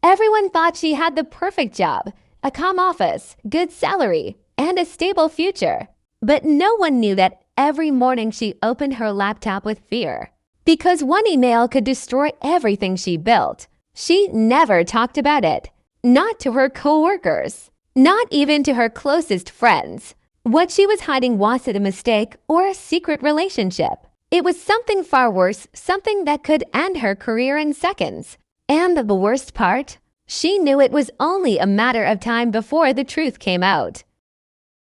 Everyone thought she had the perfect job, a calm office, good salary, and a stable future. But no one knew that every morning she opened her laptop with fear. Because one email could destroy everything she built. She never talked about it. Not to her coworkers. Not even to her closest friends. What she was hiding wasn't a mistake or a secret relationship. It was something far worse, something that could end her career in seconds. And the worst part? She knew it was only a matter of time before the truth came out.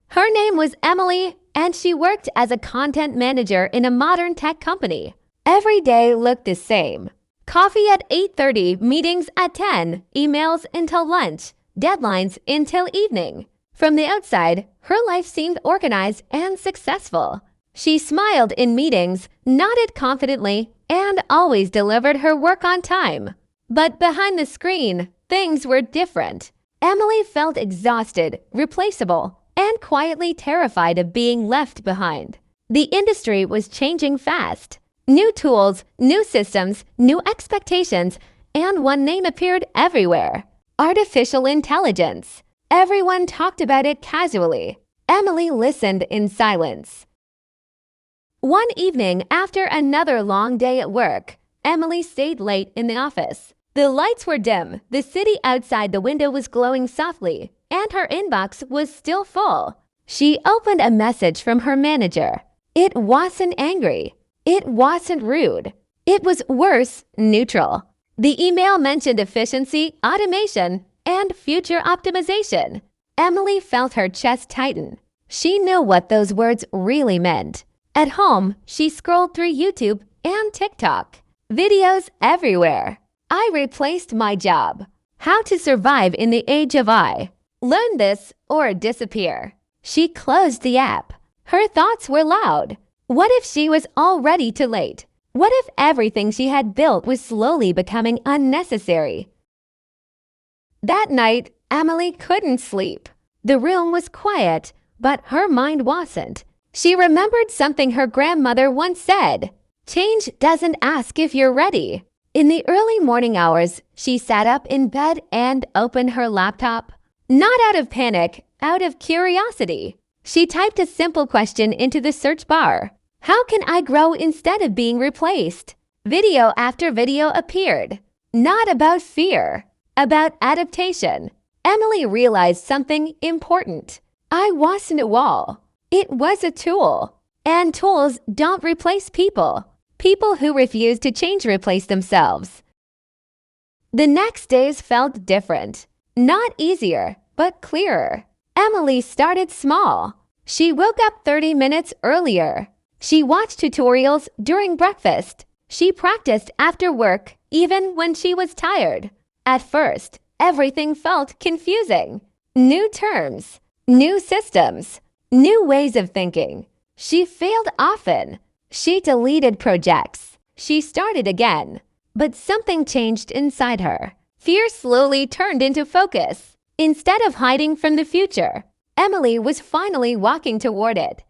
Her name was Emily, and she worked as a content manager in a modern tech company. Every day looked the same. Coffee at 8:30, meetings at 10, emails until lunch, deadlines until evening. From the outside, her life seemed organized and successful. She smiled in meetings, nodded confidently, and always delivered her work on time. But behind the screen, things were different. Emily felt exhausted, replaceable, and quietly terrified of being left behind. The industry was changing fast. New tools, new systems, new expectations, and one name appeared everywhere. Artificial intelligence. Everyone talked about it casually. Emily listened in silence. One evening, after another long day at work, Emily stayed late in the office. The lights were dim, the city outside the window was glowing softly, and her inbox was still full. She opened a message from her manager. It wasn't angry. It wasn't rude. It was worse, neutral. The email mentioned efficiency, automation, and future optimization. Emily felt her chest tighten. She knew what those words really meant. At home, she scrolled through YouTube and TikTok. Videos everywhere. I replaced my job. How to survive in the age of I. Learn this or disappear. She closed the app. Her thoughts were loud. What if she was already too late? What if everything she had built was slowly becoming unnecessary? That night, Emily couldn't sleep. The room was quiet, but her mind wasn't. She remembered something her grandmother once said. Change doesn't ask if you're ready. In the early morning hours, she sat up in bed and opened her laptop. Not out of panic, out of curiosity. She typed a simple question into the search bar. How can I grow instead of being replaced? Video after video appeared. Not about fear, about adaptation. Emily realized something important. I wasn't a wall. It was a tool. And tools don't replace people. People who refuse to change replace themselves. The next days felt different. Not easier, but clearer. Emily started small. She woke up 30 minutes earlier. She watched tutorials during breakfast. She practiced after work, even when she was tired. At first, everything felt confusing. New terms, new systems, new ways of thinking. She failed often. She deleted projects. She started again. But something changed inside her. Fear slowly turned into focus. Instead of hiding from the future, Emily was finally walking toward it.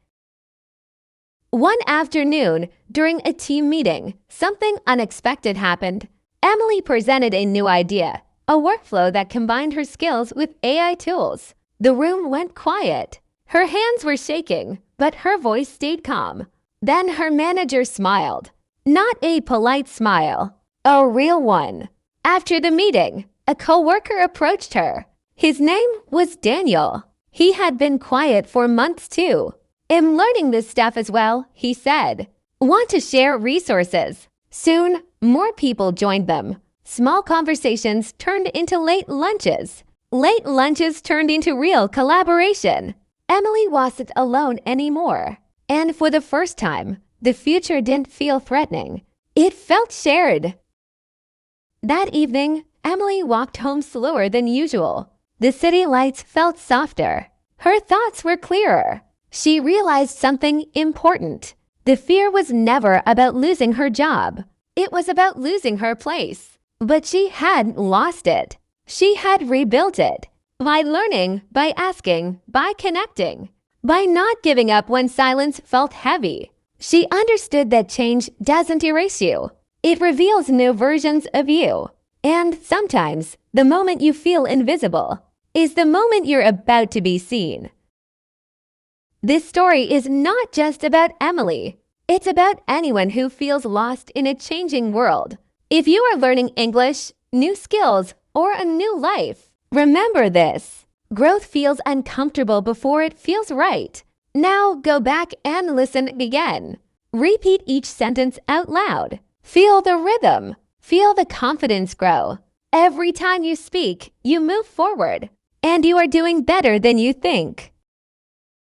One afternoon, during a team meeting, something unexpected happened. Emily presented a new idea, a workflow that combined her skills with AI tools. The room went quiet. Her hands were shaking, but her voice stayed calm. Then her manager smiled. Not a polite smile, a real one. After the meeting, a coworker approached her. His name was Daniel. He had been quiet for months too. I'm learning this stuff as well, he said. Want to share resources. Soon, more people joined them. Small conversations turned into late lunches. Late lunches turned into real collaboration. Emily wasn't alone anymore. And for the first time, the future didn't feel threatening. It felt shared. That evening, Emily walked home slower than usual. The city lights felt softer. Her thoughts were clearer. She realized something important. The fear was never about losing her job. It was about losing her place. But she hadn't lost it. She had rebuilt it. By learning, by asking, by connecting. By not giving up when silence felt heavy. She understood that change doesn't erase you. It reveals new versions of you. And sometimes, The moment you feel invisible is the moment you're about to be seen. This story is not just about Emily. It's about anyone who feels lost in a changing world. If you are learning English, new skills, or a new life, remember this. Growth feels uncomfortable before it feels right. Now go back and listen again. Repeat each sentence out loud. Feel the rhythm. Feel the confidence grow. Every time you speak, you move forward. And you are doing better than you think.